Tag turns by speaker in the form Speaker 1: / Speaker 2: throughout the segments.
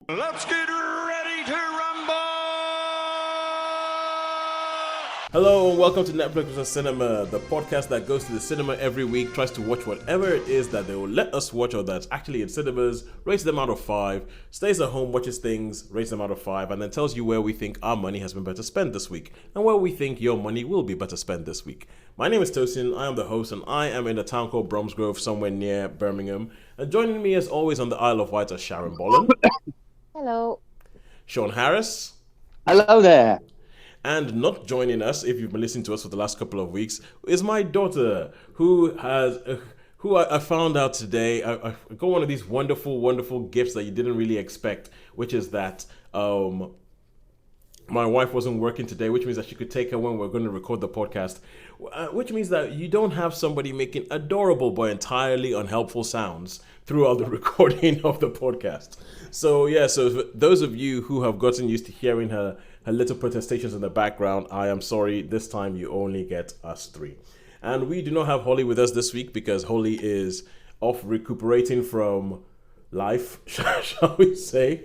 Speaker 1: Let's get ready to rumble!
Speaker 2: Hello and welcome to Netflix vs. Cinema, the podcast that goes to the cinema every week, tries to watch whatever it is that they will let us watch or that's actually in cinemas, rates them out of 5, stays at home, watches things, rates them out of 5, and then tells you where we think our money has been better spent this week, and where we think your money will be better spent this week. My name is Tosin, I am the host, and I am in a town called Bromsgrove, somewhere near Birmingham. And joining me as always on the Isle of Wight are Sharon Bolland.
Speaker 3: Hello.
Speaker 2: Sean Harris.
Speaker 4: Hello there.
Speaker 2: And not joining us, if you've been listening to us for the last couple of weeks, is my daughter, who I found out today. I got one of these wonderful, wonderful gifts that you didn't really expect, which is that my wife wasn't working today, which means that she could take her when we're going to record the podcast, which means that you don't have somebody making adorable but entirely unhelpful sounds throughout the recording of the podcast. So for those of you who have gotten used to hearing her little protestations in the background, I am sorry, this time you only get us three. And we do not have Holly with us this week because Holly is off recuperating from life, shall we say.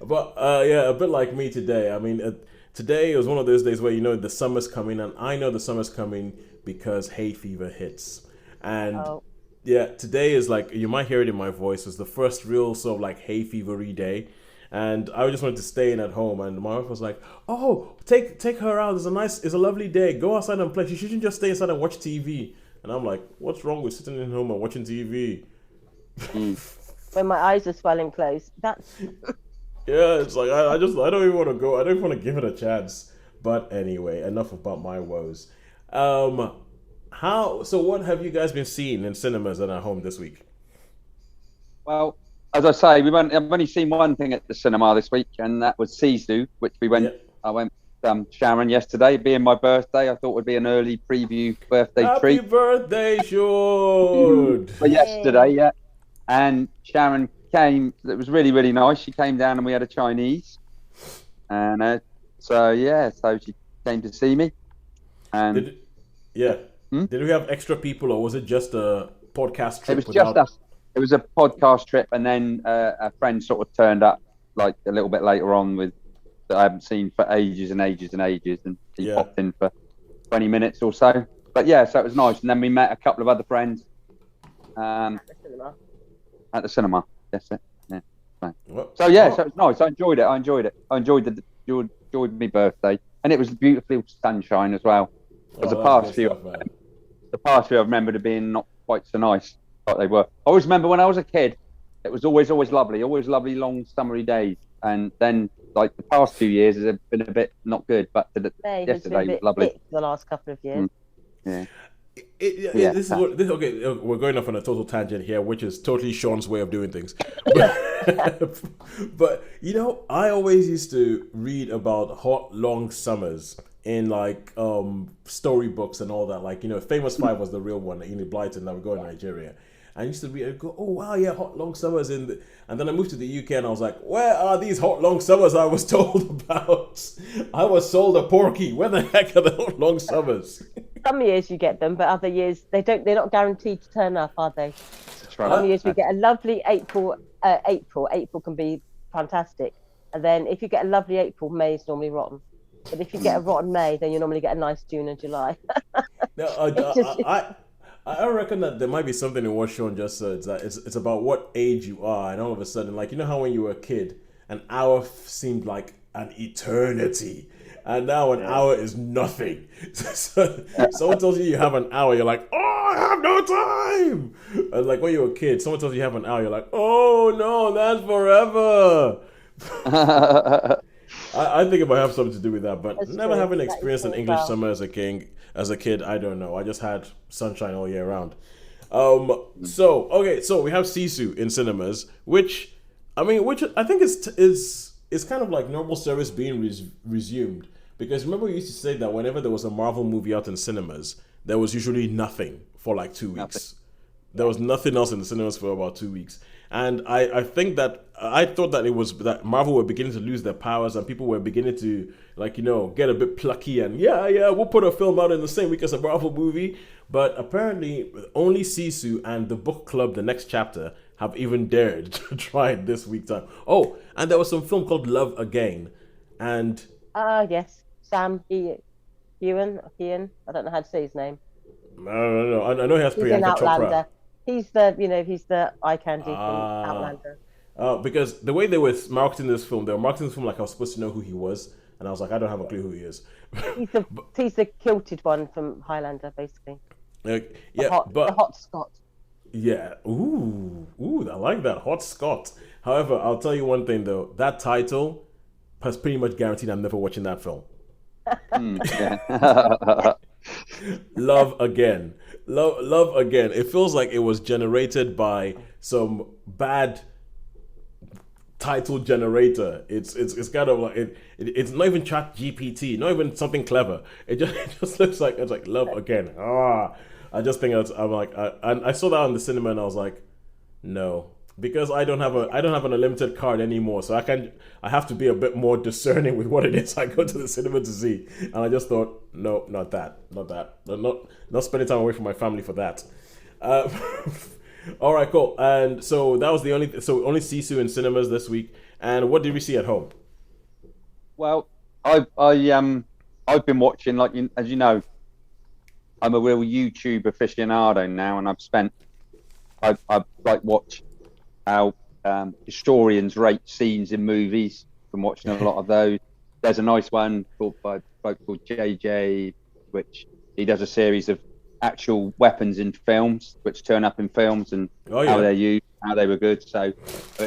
Speaker 2: But a bit like me today. I mean, today was one of those days where the summer's coming, and I know the summer's coming because hay fever hits. And today is like, you might hear it in my voice, was the first real sort of like hay fevery day. And I just wanted to stay in at home, and my wife was like, "Oh, take her out. It's a lovely day. Go outside and play. She shouldn't just stay inside and watch TV." And I'm like, "What's wrong with sitting in home and watching TV?"
Speaker 3: When my eyes are swelling closed, that's
Speaker 2: Yeah, it's like I don't even want to go. I don't even want to give it a chance. But anyway, enough about my woes. So what have you guys been seeing in cinemas and at home this week?
Speaker 4: Well, as I say, I've only seen one thing at the cinema this week, and that was SISU, which we went. Yeah. I went with Sharon yesterday, being my birthday. I thought would be an early preview birthday treat.
Speaker 2: Happy birthday, Sean!
Speaker 4: But yesterday, yeah, and Sharon came. It was really, really nice. She came down and we had a Chinese, and so she came to see me. And
Speaker 2: Did we have extra people, or was it just a podcast trip?
Speaker 4: It was just us. It was a podcast trip, and then a friend sort of turned up like a little bit later on that I haven't seen for ages and ages and ages, and he popped in for 20 minutes or so. But so it was nice, and then we met a couple of other friends at the cinema. That's it. Yeah. So it was nice. I enjoyed it. I enjoyed my birthday, and it was beautiful sunshine as well. Because the past few I remembered it being not quite so nice. They were. I always remember when I was a kid, it was always lovely, long summery days. And then, like the past 2 years, has been a bit not good. But yesterday was lovely.
Speaker 3: The last couple of years.
Speaker 2: This is okay. We're going off on a total tangent here, which is totally Sean's way of doing things. But I always used to read about hot long summers in like storybooks and all that. Like Famous Five was the real one. Enid Blyton that would go in Nigeria. I used to read and go, oh wow, yeah, hot long summers and then I moved to the UK and I was like, where are these hot long summers I was told about? I was sold a porky. Where the heck are the hot long summers?
Speaker 3: Some years you get them, but other years they're not guaranteed to turn up, are they? Some years we get a lovely April. April can be fantastic, and then if you get a lovely April, May is normally rotten. But if you get a rotten May, then you normally get a nice June and July.
Speaker 2: I reckon that there might be something in what Sean just said. That it's about what age you are, and all of a sudden, like how when you were a kid, an hour seemed like an eternity, and now an hour is nothing. So someone tells you have an hour, you're like, oh, I have no time. And like when you were a kid, someone tells you have an hour, you're like, oh no, that's forever. I think it might have something to do with that, but that's never having experienced an English summer as a kid, I don't know. I just had sunshine all year round. So we have SISU in cinemas, which I think is kind of like normal service being resumed. Because remember we used to say that whenever there was a Marvel movie out in cinemas, there was usually nothing for like 2 weeks. There was nothing else in the cinemas for about 2 weeks. And I think that I thought that it was that Marvel were beginning to lose their powers and people were beginning to get a bit plucky and we'll put a film out in the same week as a Marvel movie. But apparently only SISU and the book club, The Next Chapter, have even dared to try it this week time. Oh, and there was some film called Love Again, and
Speaker 3: yes, Sam Hewan. I don't know how to say his name.
Speaker 2: No. I know he has
Speaker 3: He's
Speaker 2: Priyanka
Speaker 3: in Outlander.
Speaker 2: Chopra.
Speaker 3: He's the eye candy from Outlander.
Speaker 2: Because the way they were marketing this film, they were marketing this film like I was supposed to know who he was, and I was like, I don't have a clue who he is.
Speaker 3: He's the kilted one from Highlander, basically.
Speaker 2: Yeah,
Speaker 3: the hot Scot.
Speaker 2: Yeah, ooh, I like that, hot Scot. However, I'll tell you one thing though, that title has pretty much guaranteed I'm never watching that film. Love Again. Love Again. It feels like it was generated by some bad title generator. It's kind of like it's not even Chat GPT, not even something clever. It just looks like it's like Love Again. I just think I'm like I saw that on the cinema and I was like, no, because I don't have an unlimited card anymore, so I have to be a bit more discerning with what it is I go to the cinema to see. And I just thought, no, not that, not spending time away from my family for that. All right, cool. And so that was only SISU in cinemas this week. And what did we see at home?
Speaker 4: Well, I've been watching, like, as you know, I'm a real YouTube aficionado now, and I've like watched how historians rate scenes in movies from watching a lot of those. There's a nice one by a bloke called JJ, which he does a series of actual weapons in films, which turn up in films and how they're used, how they were good. So,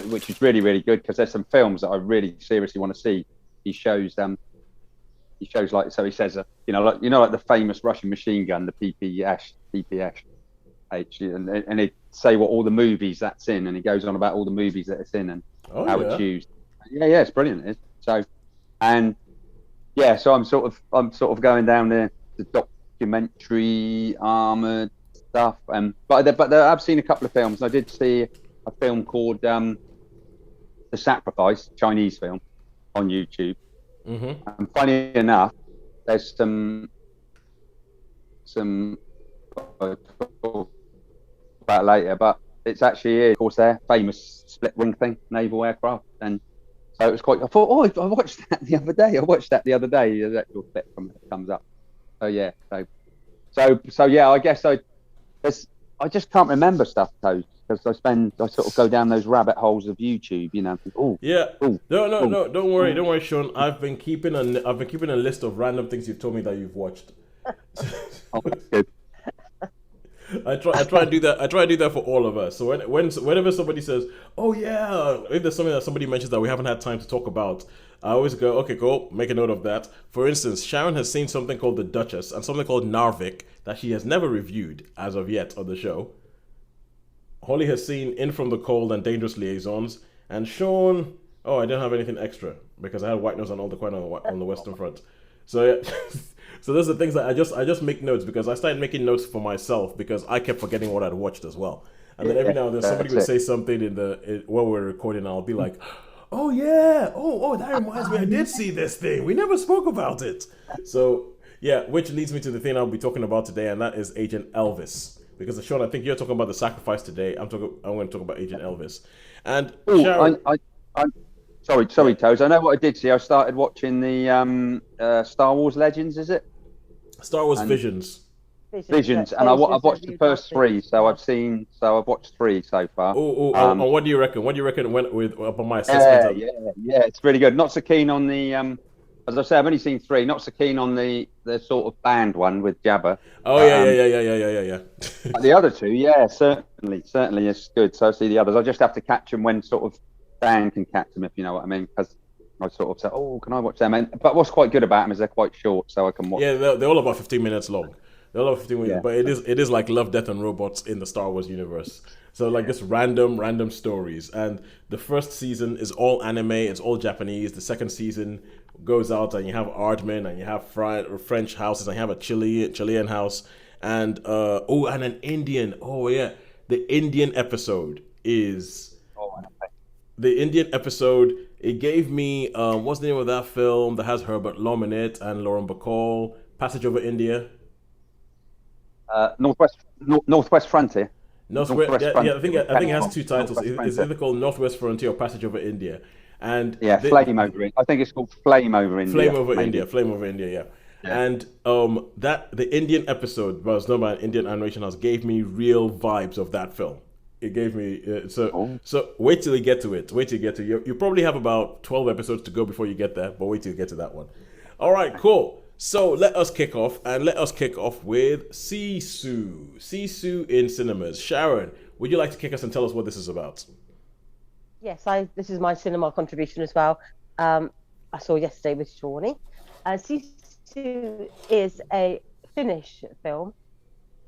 Speaker 4: which is really, really good, because there's some films that I really seriously want to see. He shows like, so he says, like the famous Russian machine gun, the PPH, and he say what all the movies that's in, and he goes on about all the movies that it's in and how it's used. Yeah, it's brilliant. It is. So, and yeah, so I'm sort of going down there, the documentary armored stuff, but I've seen a couple of films. I did see a film called The Sacrifice, Chinese film, on YouTube. Mm-hmm. And funny enough, there's some about later, but it's actually, of course, their famous split wing thing, naval aircraft, and so it was quite. I thought, I watched that the other day. The actual clip from it comes up. So yeah, so yeah, I guess I just can't remember stuff, though, because I sort of go down those rabbit holes of YouTube, No,
Speaker 2: don't worry, Shaun. I've been keeping a list of random things you've told me that you've watched.
Speaker 4: Oh, that's good.
Speaker 2: I try and do that. I try to do that for all of us. So whenever somebody says, "Oh yeah," if there's something that somebody mentions that we haven't had time to talk about, I always go, "Okay, cool. Make a note of that." For instance, Sharon has seen something called The Duchess and something called Narvik that she has never reviewed as of yet on the show. Holly has seen In From the Cold and Dangerous Liaisons, and Shaun, I didn't have anything extra because I had White Nose on All the Quiet on the Western Front. So yeah. So those are things that I just make notes, because I started making notes for myself because I kept forgetting what I'd watched as well. And then every now and then somebody would say something while we're recording, and I'll be like, "Oh yeah, that reminds me, I did see this thing. We never spoke about it." So yeah, which leads me to the thing I'll be talking about today, and that is Agent Elvis. Because Shaun, I think you're talking about The Sacrifice today. I'm going to talk about Agent Elvis. And Sharon,
Speaker 4: sorry, Toes. I know what I did see. I started watching the Star Wars Legends. Is it?
Speaker 2: Star Wars Visions,
Speaker 4: and I've watched the first three, so I've watched three so far.
Speaker 2: And what do you reckon? What do you reckon went with upon my assessment?
Speaker 4: Yeah, it's really good. Not so keen on the as I say, I've only seen three. Not so keen on the sort of band one with Jabba.
Speaker 2: Oh yeah.
Speaker 4: The other two, yeah, certainly is good. So I see the others. I just have to catch them when sort of Dan can catch them, if you know what I mean, because I sort of say, can I watch them? But what's quite good about them is they're quite short, so I can watch.
Speaker 2: Yeah, they're all about 15 minutes long. They're all about 15 minutes, but it is like Love, Death, and Robots in the Star Wars universe. So like just random stories. And the first season is all anime. It's all Japanese. The second season goes out and you have Aardman and you have French houses and you have a Chilean house and and an Indian. Oh yeah, the Indian episode is. The Indian episode, it gave me, what's the name of that film that has Herbert Lom in it and Lauren Bacall? Passage Over India?
Speaker 4: Northwest Frontier.
Speaker 2: Northwest. Yeah, I think it has two titles. It's either called Northwest Frontier or Passage Over India. And
Speaker 4: Flame Over India. I think it's called Flame Over India.
Speaker 2: Flame Over India. Yeah. And the Indian episode was done by an Indian animation house gave me real vibes of that film. It gave me so wait till you get to it. You probably have about 12 episodes to go before you get there, but wait till you get to that one. All right, cool. So let us kick off with SISU. SISU in cinemas. Sharon, would you like to kick us and tell us what this is about?
Speaker 3: Yes, this is my cinema contribution as well. I saw yesterday with Shawnee. SISU is a Finnish film,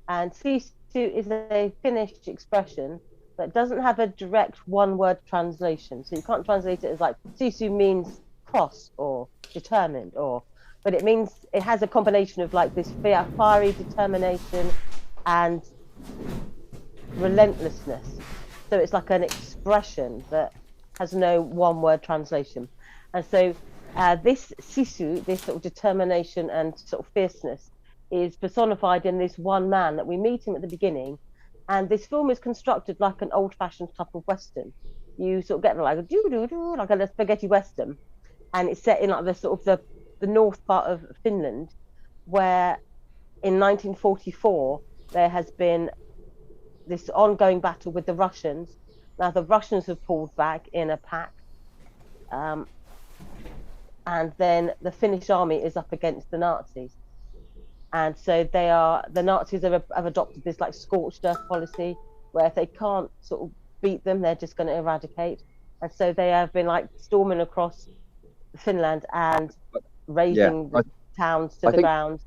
Speaker 3: and SISU is a Finnish expression that doesn't have a direct one-word translation. So you can't translate it as like SISU means cross or determined, but it means it has a combination of like this fiery determination and relentlessness. So it's like an expression that has no one-word translation. And so this SISU, this sort of determination and sort of fierceness, is personified in this one man that we meet him at the beginning. And this film is constructed like an old-fashioned type of Western. You sort of get like a spaghetti Western. And it's set in like the sort of the north part of Finland, where in 1944 there has been this ongoing battle with the Russians. Now the Russians have pulled back in a pack, and then the Finnish army is up against the Nazis, and so the Nazis have adopted this like scorched earth policy, where if they can't sort of beat them, they're just going to eradicate. And so they have been like storming across Finland and razing towns to the ground.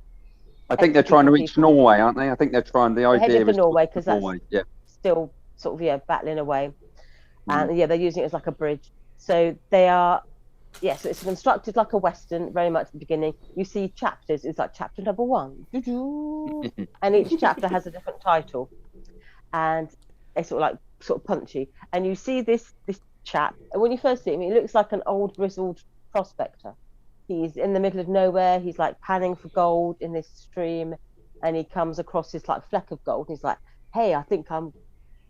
Speaker 4: I think they're trying to reach Norway, aren't they? I think they're trying. The idea is
Speaker 3: Norway because that's still sort of battling away, and they're using it as like a bridge. So they are, so it's constructed like a Western, very much at the beginning. You see chapters. It's like chapter number 1, and each chapter has a different title, and it's sort of punchy. And you see this chap, and when you first see him, he looks like an old grizzled prospector. He's in the middle of nowhere. He's like panning for gold in this stream, and he comes across this like fleck of gold. And he's like, "Hey, I think I'm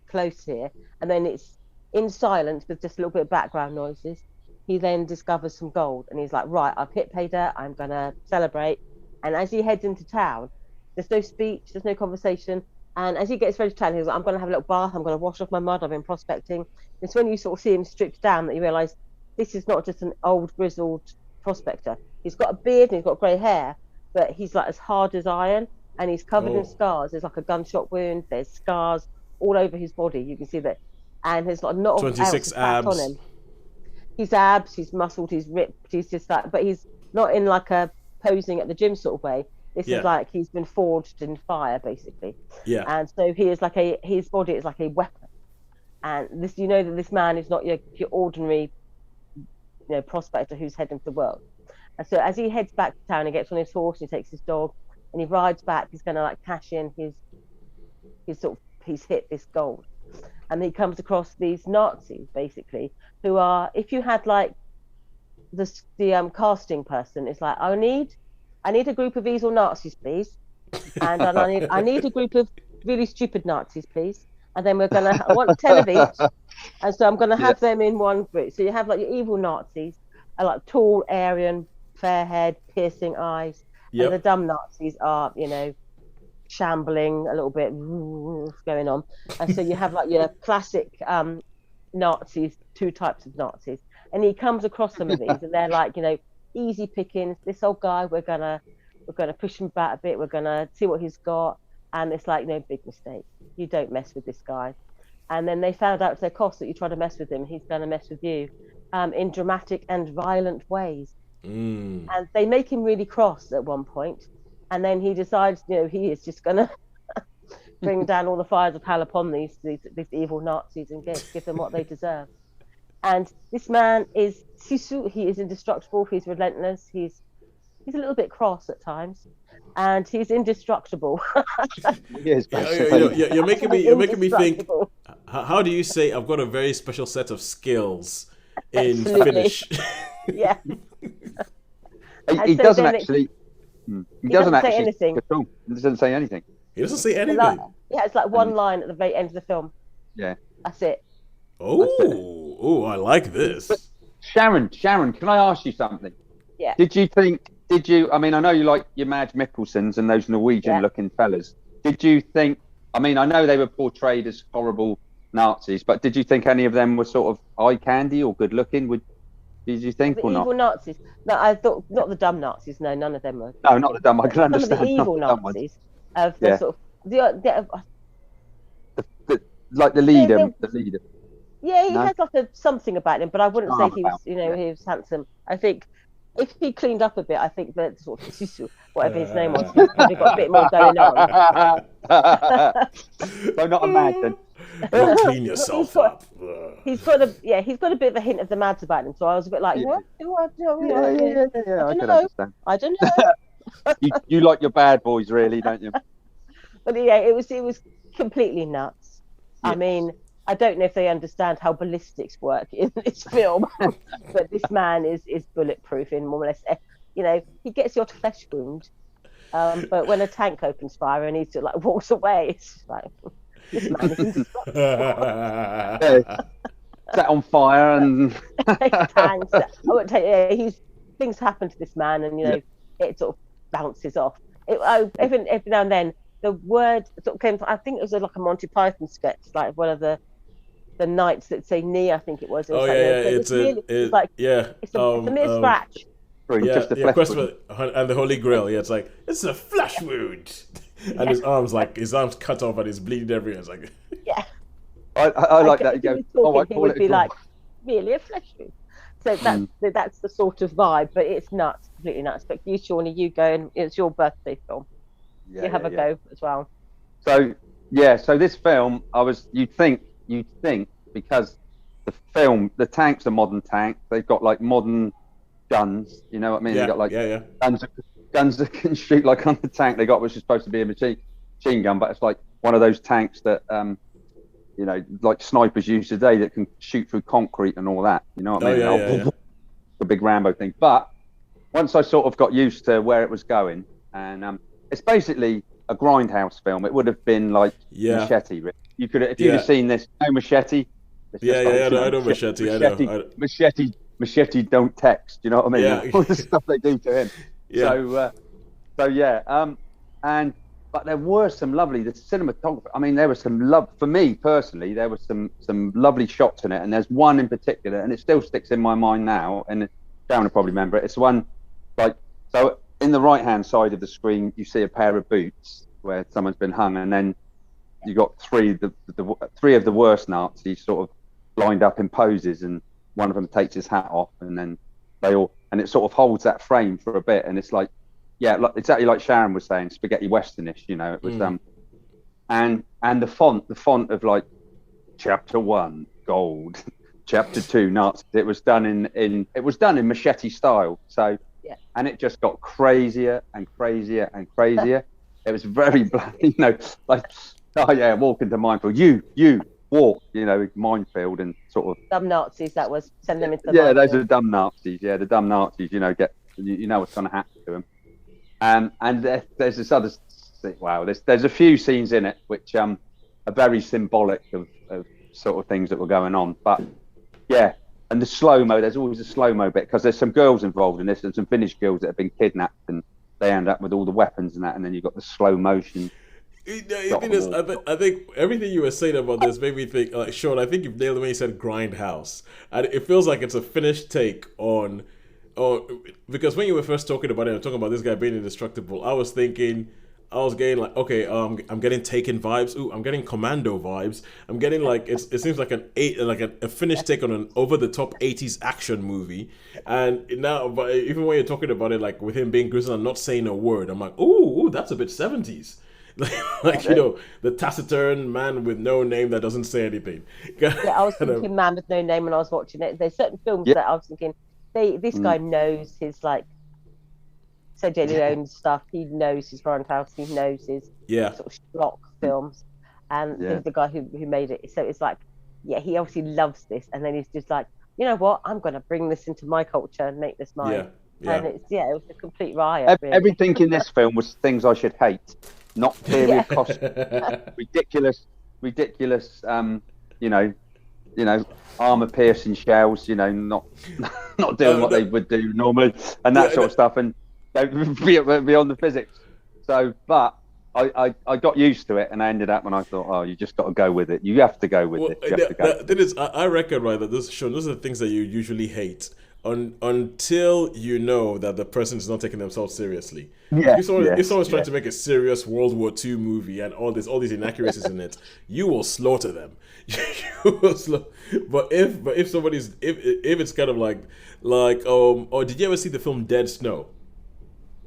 Speaker 3: close here." And then it's in silence with just a little bit of background noises. He then discovers some gold, and he's like, "Right, I've hit pay dirt. I'm gonna celebrate." And as he heads into town, there's no speech, there's no conversation. And as he gets ready to town, he's like, "I'm gonna have a little bath. I'm gonna wash off my mud. I've been prospecting." It's when you sort of see him stripped down that you realise this is not just an old grizzled prospector. He's got a beard and he's got grey hair, but he's like as hard as iron, and he's covered in scars. There's like a gunshot wound. There's scars all over his body. You can see that, and there's like not
Speaker 2: 26 abs
Speaker 3: on him. He's abs. He's muscled. He's ripped. He's just like, but he's not in like a posing at the gym sort of way. This is like he's been forged in fire, basically.
Speaker 2: Yeah.
Speaker 3: And so he is like his body is like a weapon, and this that this man is not your ordinary prospector who's heading for the world. And so as he heads back to town, he gets on his horse, he takes his dog, and he rides back. He's going to like cash in he's hit this gold. And he comes across these Nazis, basically, who are, if you had like the casting person, it's like, I need a group of easel Nazis, please, and I need a group of really stupid Nazis, please. And then I want 10 of each. And so I'm going to have them in one group. So you have like your evil Nazis, like tall, Aryan, fair head, piercing eyes. And the dumb Nazis are, shambling a little bit, going on. And so you have like your classic Nazis, two types of Nazis. And he comes across some of these, and they're like, easy pickings. This old guy, we're gonna push him back a bit. We're gonna see what he's got. And it's like, no, big mistake. You don't mess with this guy. And then they found out to their cost that you try to mess with him, he's going to mess with you in dramatic and violent ways. And they make him really cross at one point. And then he decides, he is just going to bring down all the fires of hell upon these evil Nazis and give them what they deserve. And this man is SISU. He is indestructible. He's relentless. He's a little bit cross at times, and he's indestructible.
Speaker 2: You're making me think. How do you say I've got a very special set of skills in Finnish?
Speaker 3: Yeah.
Speaker 4: He doesn't actually say anything at all. He doesn't say anything.
Speaker 2: He doesn't say anything.
Speaker 3: It's like one line at the very end of the film.
Speaker 4: Yeah.
Speaker 3: That's it.
Speaker 2: Oh, I like this.
Speaker 4: But Sharon, can I ask you something?
Speaker 3: Yeah.
Speaker 4: I mean, I know you like your Mads Mikkelsens and those Norwegian-looking fellas. Did you think, I mean, I know they were portrayed as horrible Nazis, but did you think any of them were sort of eye candy or good-looking? Did you think, or not?
Speaker 3: Evil Nazis. No, I thought, not the dumb Nazis. No, none of them were.
Speaker 4: No, not the dumb. I can understand.
Speaker 3: Some of the evil Nazis of the sort of...
Speaker 4: like the leader.
Speaker 3: Yeah, he has like something about him, but I wouldn't say he was, he was handsome. I think if he cleaned up a bit, I think that sort of SISU, whatever his name was, he's probably got a bit more going on.
Speaker 4: So not a mad then.
Speaker 2: Clean yourself up.
Speaker 3: He's got a bit of a hint of the Mads about him, so I was a bit like, what? I don't know.
Speaker 4: You like your bad boys, really, don't you?
Speaker 3: But yeah, it was completely nuts. Yeah. I mean, I don't know if they understand how ballistics work in this film, but this man is bulletproof in more or less. He gets your flesh wound, but when a tank opens fire and he sort of like walks away, it's just like this man is indestructible.
Speaker 4: Set on fire and
Speaker 3: tanks. I won't tell you. Things happen to this man, and it sort of bounces off. Every now and then, the word sort of came. I think it was like a Monty Python sketch, like one of the knights that say knee. I think it was.
Speaker 2: It's a
Speaker 3: mere scratch.
Speaker 4: Just the
Speaker 2: quest and the Holy Grail. Yeah, it's a flesh wound, and his arms cut off and he's bleeding everywhere. It's like
Speaker 4: I like that.
Speaker 3: He would be like, really a flesh wound. So that's the sort of vibe, but it's nuts, completely nuts. But you, Shawnee, you go, and it's your birthday film. You have a go as well.
Speaker 4: So this film, you'd think because the tanks are modern tanks. They've got like modern guns. You know what I mean? They've got like guns that can shoot like on the tank they got, which is supposed to be a machine gun, but it's like one of those tanks that like snipers use today that can shoot through concrete and all that. You know what I mean? The big Rambo thing. But once I sort of got used to where it was going, and it's basically a grindhouse film. It would have been like Machete. You could, if you'd have seen this, Machete.
Speaker 2: I know Machete. I know.
Speaker 4: Machete don't text. You know what I mean?
Speaker 2: Yeah.
Speaker 4: All the stuff they do to him.
Speaker 2: Yeah.
Speaker 4: But there were some lovely. The cinematography. I mean, there was some love for me personally. There was some lovely shots in it, and there's one in particular, and it still sticks in my mind now. And Sharon will probably remember it. It's one so. In the right-hand side of the screen, you see a pair of boots where someone's been hung, and then you got three of the worst Nazis sort of lined up in poses, and one of them takes his hat off, and then and it sort of holds that frame for a bit, and it's like, exactly like Sharon was saying, spaghetti westernish, it was and the font of like chapter 1 gold, chapter 2 Nazis. It was done in Machete style, so.
Speaker 3: Yeah.
Speaker 4: And it just got crazier and crazier and crazier. It was very black, walk into minefield. You walk, minefield and sort of
Speaker 3: dumb Nazis. That was send them into the
Speaker 4: minefield. Those are dumb Nazis. Yeah, the dumb Nazis. What's going to happen to them. And there's this other. Wow, there's a few scenes in it which are very symbolic of sort of things that were going on. But yeah. And the slow-mo, there's always a slow-mo bit because there's some girls involved in this and some Finnish girls that have been kidnapped and they end up with all the weapons and that, and then you've got the slow motion.
Speaker 2: I think everything you were saying about this made me think, Sean, I think you've nailed it when you said grindhouse. And it feels like it's a Finnish take on because when you were first talking about it and talking about this guy being indestructible, I was getting like, okay, I'm getting Taken vibes. Ooh, I'm getting Commando vibes. I'm getting like it seems like a Finnish take on an over the top 80s action movie. And now, but even when you're talking about it, like with him being grizzled and not saying a word, I'm like, ooh, that's a bit 70s. The taciturn man with no name that doesn't say anything.
Speaker 3: I was thinking man with no name when I was watching it. There's certain films that I was thinking, this guy knows his like. Sergio Leone's stuff. He knows his Grindhouse. He knows his sort of schlock films, and the guy who made it. So it's like, he obviously loves this, and then he's just like, you know what? I'm going to bring this into my culture and make this mine. And it was a complete riot.
Speaker 4: Everything in this film was things I should hate. not period cost, ridiculous. Armor piercing shells. Not doing what they would do normally, and that sort of stuff, and beyond the physics. So, but I got used to it, and I ended up when I thought, oh, you just got to go with it. You have to go with it.
Speaker 2: I reckon, right, that those are the things that you usually hate until you know that the person is not taking themselves seriously. If someone's trying to make a serious World War II movie and all these inaccuracies in it, you will slaughter them. But if somebody's if it's kind of like or did you ever see the film Dead Snow?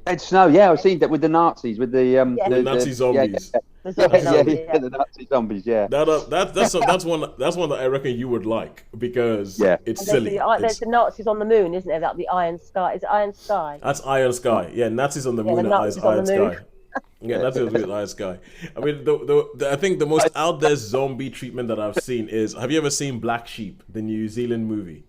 Speaker 4: Dead Snow, yeah, I've seen that with the Nazis, with the
Speaker 2: Nazi zombies.
Speaker 4: The Nazi zombies, yeah.
Speaker 2: That's one that I reckon you would like because it's silly.
Speaker 3: There's the Nazis on the moon, isn't there? That the Iron Sky. Is it Iron Sky?
Speaker 2: That's Iron Sky. Yeah, Nazis on the moon and Iron Sky. Yeah, Nazis on the Iron Sky. I mean, I think the most out there zombie treatment that I've seen is. Have you ever seen Black Sheep, the New Zealand movie?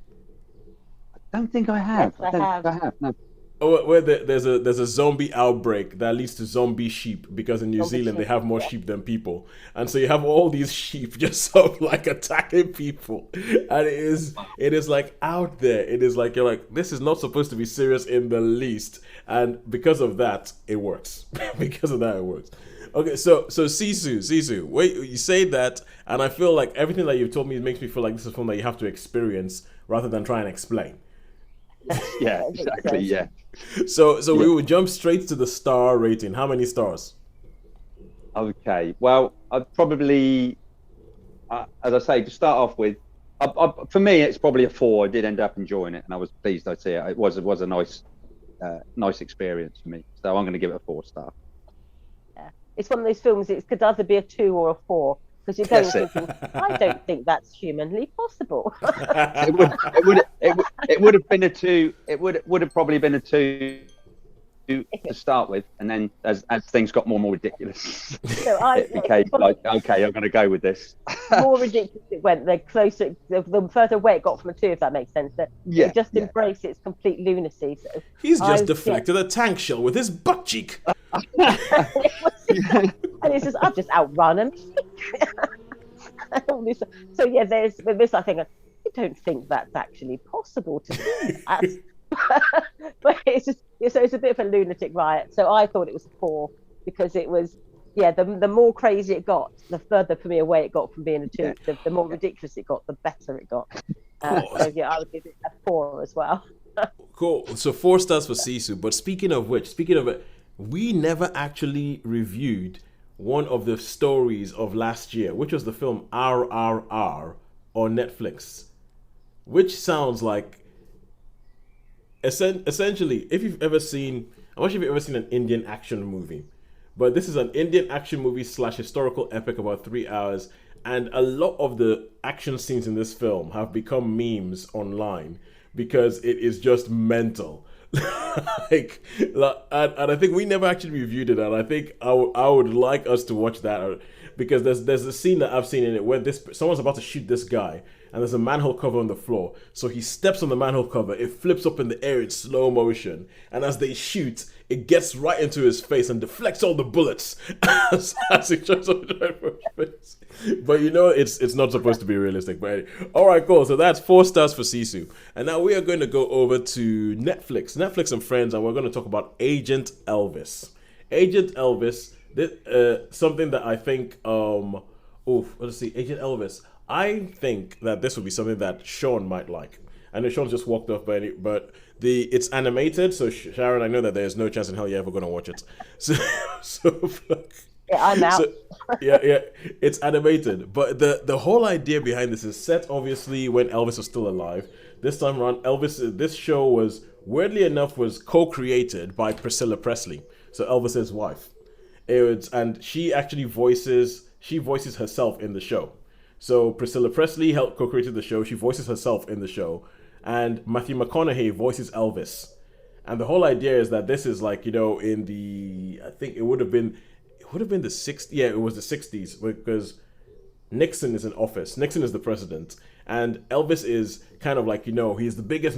Speaker 4: I don't think I have.
Speaker 3: Yes, I have.
Speaker 4: No.
Speaker 2: Where there's a zombie outbreak that leads to zombie sheep because in New Zealand they have more sheep than people, and so you have all these sheep just sort of like attacking people, and it is like out there. It is like you're like, this is not supposed to be serious in the least, and because of that it works. Because of that it works. Okay, so SISU, wait, you say that, and I feel like everything that you've told me makes me feel like this is a film that you have to experience rather than try and explain.
Speaker 4: Yeah, exactly. Yeah.
Speaker 2: So we will jump straight to the star rating. How many stars?
Speaker 4: Okay. Well, I'd probably, as I say, to start off with, for me, it's probably a 4. I did end up enjoying it, and I was pleased I'd see it. It was a nice experience for me. So I'm going to give it a 4 star.
Speaker 3: Yeah, it's one of those films. It could either be a 2 or a 4. Because you're going thinking, I don't think that's humanly possible.
Speaker 4: It would have been a 2. It would have probably been a 2 to start with, and then as things got more and more ridiculous, it became like, okay, I'm going to go with this.
Speaker 3: The more ridiculous it went, the closer, the further away it got from a 2, if that makes sense. It just embraced its complete lunacy. So
Speaker 2: he's just deflected a tank shell with his butt cheek.
Speaker 3: And it's just, I've just outrun him. So yeah, there's this. I think I don't think that's actually possible to do that. But it's just it's a bit of a lunatic riot. So I thought it was a 4 because it was the more crazy it got, the further for me away it got from being a 2. The more ridiculous it got, the better it got. So yeah, I would give it a 4 as well.
Speaker 2: Cool. So 4 stars for SISU. But speaking of it, we never actually reviewed one of the stories of last year, which was the film RRR on Netflix, which sounds like essentially, if you've ever seen, I'm not sure if you've ever seen an Indian action movie, but this is an Indian action movie / historical epic about 3 hours, and a lot of the action scenes in this film have become memes online because it is just mental. And I think we never actually reviewed it, and I think I would like us to watch that because there's a scene that I've seen in it where someone's about to shoot this guy, and there's a manhole cover on the floor. So he steps on the manhole cover, it flips up in the air in slow motion, and as they shoot, it gets right into his face and deflects all the bullets as he tries to drive his face. But it's not supposed to be realistic. But anyway. All right, cool. So that's 4 stars for SISU. And now we are going to go over to Netflix and Friends, and we're going to talk about Agent Elvis. Agent Elvis, something that I think, let's see, Agent Elvis. I think that this would be something that Shaun might like. I know Shaun just walked off, but it's animated, so Sharon, I know that there's no chance in hell you're ever going to watch it. So
Speaker 3: yeah, I'm out.
Speaker 2: It's animated, but the whole idea behind this is set obviously when Elvis was still alive. This time around, this show was weirdly enough co-created by Priscilla Presley, so Elvis's wife. And she actually voices herself in the show. So Priscilla Presley helped co-created the show. She voices herself in the show, and Matthew McConaughey voices Elvis. And the whole idea is that this is like, in the, I think it would have been the 60s. Yeah, it was the 60s because Nixon is in office. Nixon is the president, And Elvis is kind of like, he's the biggest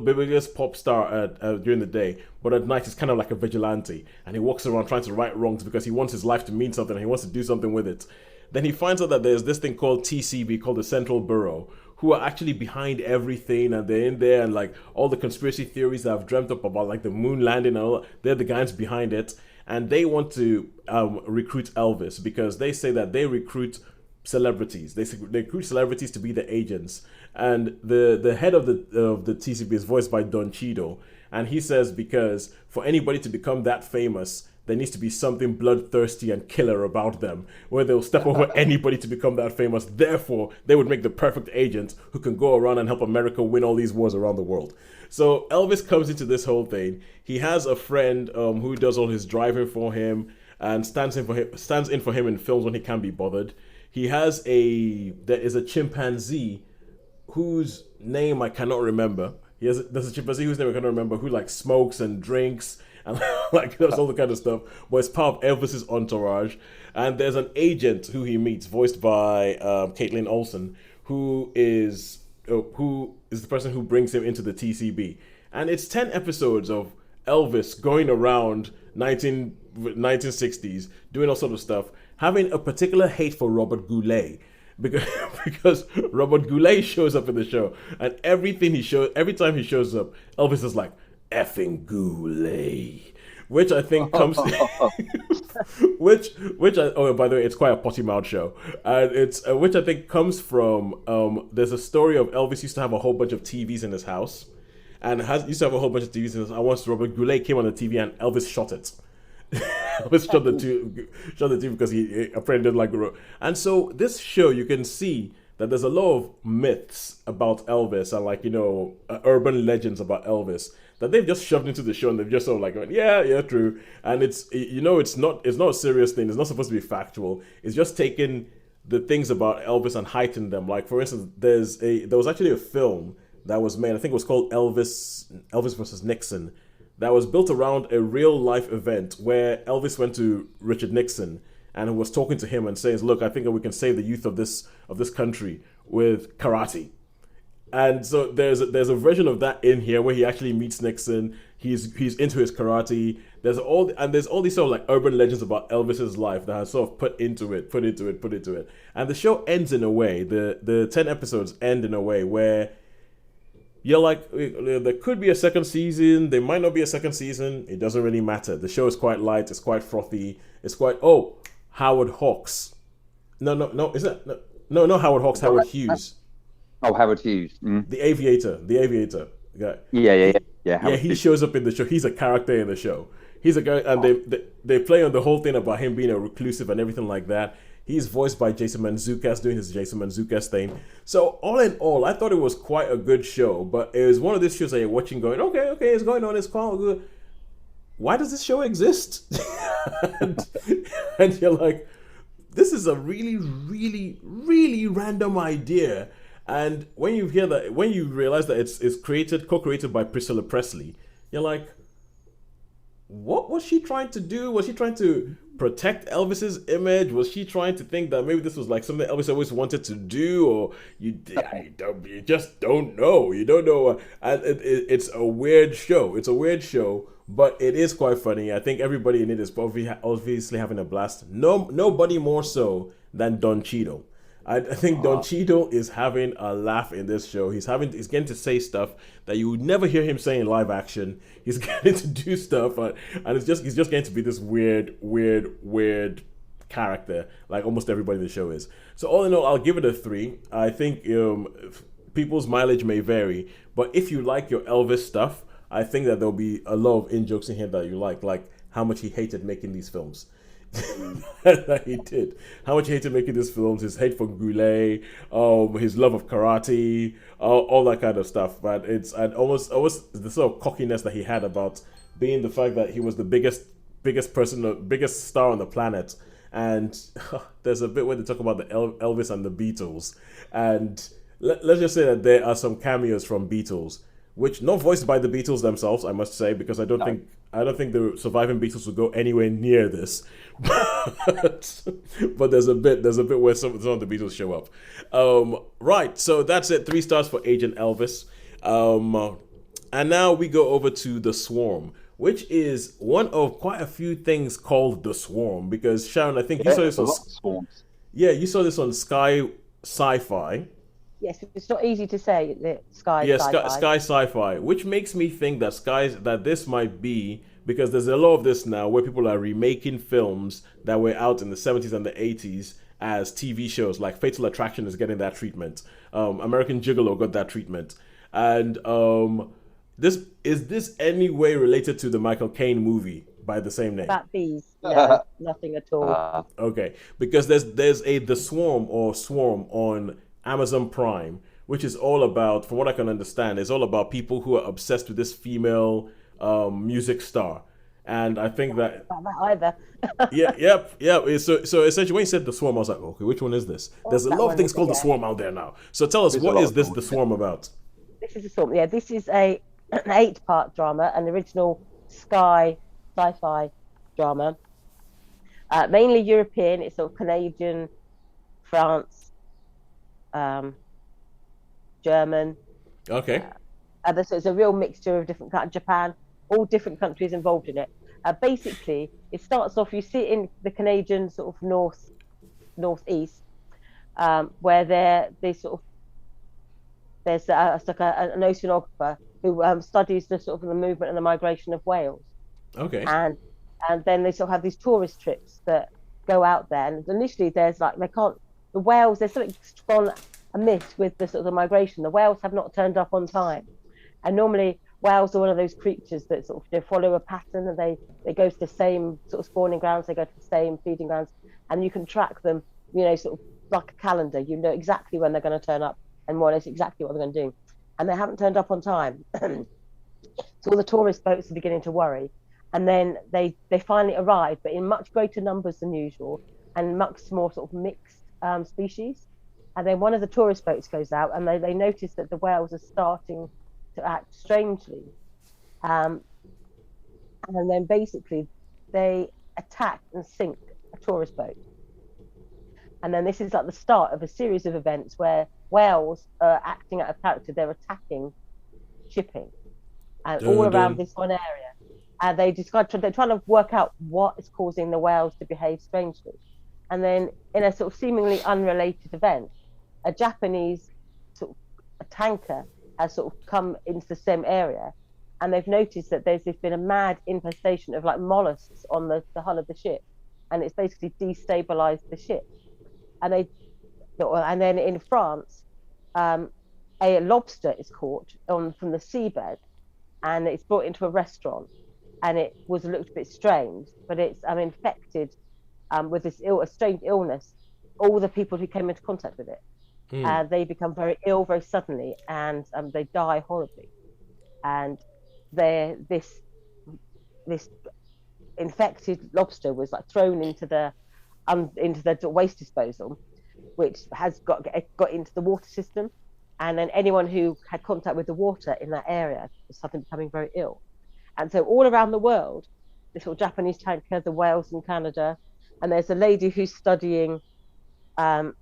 Speaker 2: biggest pop star during the day, but at night he's kind of like a vigilante, and he walks around trying to right wrongs because he wants his life to mean something and he wants to do something with it. Then he finds out that there's this thing called TCB, called the Central Bureau, who are actually behind everything, and they're in there, and like all the conspiracy theories that I've dreamt up about, like the moon landing and all that, they're the guys behind it, and they want to recruit Elvis because they say that they recruit celebrities. They recruit celebrities to be the agents, and the head of the TCB is voiced by Don Cheadle, and he says because for anybody to become that famous, there needs to be something bloodthirsty and killer about them, where they'll step over anybody to become that famous. Therefore, they would make the perfect agent who can go around and help America win all these wars around the world. So Elvis comes into this whole thing. He has a friend who does all his driving for him and stands in for him in films when he can't be bothered. There is a chimpanzee whose name I cannot remember. There's a chimpanzee whose name I cannot remember, who like smokes and drinks and like does all the kind of stuff, but it's part of Elvis's entourage. And there's an agent who he meets, voiced by Caitlin Olsen, who is the person who brings him into the TCB. And it's 10 episodes of Elvis going around 1960s, doing all sort of stuff, having a particular hate for Robert Goulet. Because Robert Goulet shows up in the show, and every time he shows up, Elvis is like, effing Goulet, which I think comes, by the way, it's quite a potty mouth show, and it's which I think comes from there's a story of Elvis used to have a whole bunch of TVs in his house, and used to have a whole bunch of TVs in his house. And once Robert Goulet came on the TV, and Elvis shot it. Elvis shot the TV because he apparently didn't like the road. And so this show, you can see that there's a lot of myths about Elvis and like urban legends about Elvis that they've just shoved into the show, and they've just sort of like went, yeah, true. And it's it's not a serious thing. It's not supposed to be factual. It's just taking the things about Elvis and heightened them. Like for instance, there was actually a film that was made. I think it was called Elvis versus Nixon. That was built around a real life event where Elvis went to Richard Nixon and was talking to him and says, "Look, I think that we can save the youth of this country with karate." And so there's a version of that in here where he actually meets Nixon. He's into his karate. There's all these sort of like urban legends about Elvis's life that are sort of put into it. And the show ends in a way. The 10 episodes end in a way where you're like, there could be a second season. There might not be a second season. It doesn't really matter. The show is quite light. It's quite frothy. It's quite Howard Hawks. No. Is that no? Not Howard Hawks. Howard Hughes.
Speaker 4: Oh, Howard Hughes. Mm.
Speaker 2: The Aviator guy.
Speaker 4: Yeah.
Speaker 2: He shows up in the show. He's a character in the show. He's a guy, and they play on the whole thing about him being a reclusive and everything like that. He's voiced by Jason Mantzoukas, doing his Jason Mantzoukas thing. So all in all, I thought it was quite a good show. But it was one of these shows that you're watching, going, okay, it's going on, it's quite good. Why does this show exist? and you're like, this is a really, really, really random idea. And when you hear that, when you realize that it's co-created by Priscilla Presley, you're like, what was she trying to do? Was she trying to protect Elvis's image? Was she trying to think that maybe this was like something Elvis always wanted to do? Or you just don't know. You don't know. And it's a weird show. It's a weird show, but it is quite funny. I think everybody in it is obviously having a blast. Nobody more so than Don Cheadle. I think Don Cheadle is having a laugh in this show. He's getting to say stuff that you would never hear him say in live action. He's getting to do stuff, and he's just getting to be this weird character, like almost everybody in the show is. So all in all, I'll give it a 3. I think people's mileage may vary, but if you like your Elvis stuff, I think that there'll be a lot of in-jokes in here that you like how much he hated making these films. That he did. How much he hated making these films, his hate for Goulet, his love of karate, all that kind of stuff. But and almost the sort of cockiness that he had about being the fact that he was the biggest star on the planet. And there's a bit where they talk about the Elvis and the Beatles, and let's just say that there are some cameos from Beatles, which not voiced by the Beatles themselves, I must say, because I don't think the surviving Beatles would go anywhere near this. But there's a bit where some of the Beatles show up. Right, so that's it. 3 stars for Agent Elvis. And now we go over to The Swarm, which is one of quite a few things called The Swarm, because Sharon, I think you saw this on
Speaker 4: swarms.
Speaker 2: Yeah, you saw this on Sky Sci-Fi.
Speaker 3: Yes, it's not easy to say that Sky.
Speaker 2: Yeah,
Speaker 3: Sci-Fi.
Speaker 2: Sky Sci-Fi, which makes me think that this might be, because there's a lot of this now where people are remaking films that were out in the 70s and the 80s as TV shows. Like Fatal Attraction is getting that treatment. American Gigolo got that treatment. And is this any way related to the Michael Caine movie by the same name?
Speaker 3: About bees, no, nothing at all.
Speaker 2: Okay, because there's The Swarm or Swarm on Amazon Prime, which is all about, from what I can understand, is all about people who are obsessed with this female music star. And I think that
Speaker 3: either.
Speaker 2: So essentially, when you said The Swarm, I was like, okay, which one is this? There's a lot of things called The Swarm out there now. So tell us, what is this The Swarm about?
Speaker 3: This is The Swarm. Yeah, this is an 8-part drama, an original Sky Sci-Fi drama. Mainly European. It's sort of Canadian, France, German.
Speaker 2: Okay.
Speaker 3: So it's a real mixture of different countries. Japan, all different countries involved in it. Basically, it starts off. You see it in the Canadian sort of northeast, where there's like an oceanographer who studies the sort of the movement and the migration of whales.
Speaker 2: Okay.
Speaker 3: And then they sort of have these tourist trips that go out there. And initially, there's like the whales. There's something gone amiss with the sort of the migration. The whales have not turned up on time, and normally whales are one of those creatures that sort of they follow a pattern, and they go to the same sort of spawning grounds, they go to the same feeding grounds, and you can track them, sort of like a calendar. You know exactly when they're going to turn up and more or less exactly what they're going to do, and they haven't turned up on time. So all the tourist boats are beginning to worry, and then they finally arrive, but in much greater numbers than usual and much more sort of mixed species. And then one of the tourist boats goes out, and they notice that the whales are starting to act strangely, and then basically they attack and sink a tourist boat. And then this is like the start of a series of events where whales are acting out of character. They're attacking shipping and all around this one area, and they're trying to work out what is causing the whales to behave strangely. And then in a sort of seemingly unrelated event, a Japanese sort of a tanker has sort of come into the same area, and they've noticed that there's been a mad infestation of like mollusks on the hull of the ship, and it's basically destabilized the ship. And then in France, a lobster is caught from the seabed, and it's brought into a restaurant, and it looked a bit strange, but it's infected with this a strange illness. All the people who came into contact with it, they become very ill very suddenly, and they die horribly. And this infected lobster was like thrown into the waste disposal, which has got into the water system, and then anyone who had contact with the water in that area was suddenly becoming very ill. And so all around the world, this sort of Japanese tanker, the whales in Canada, and there's a lady who's studying the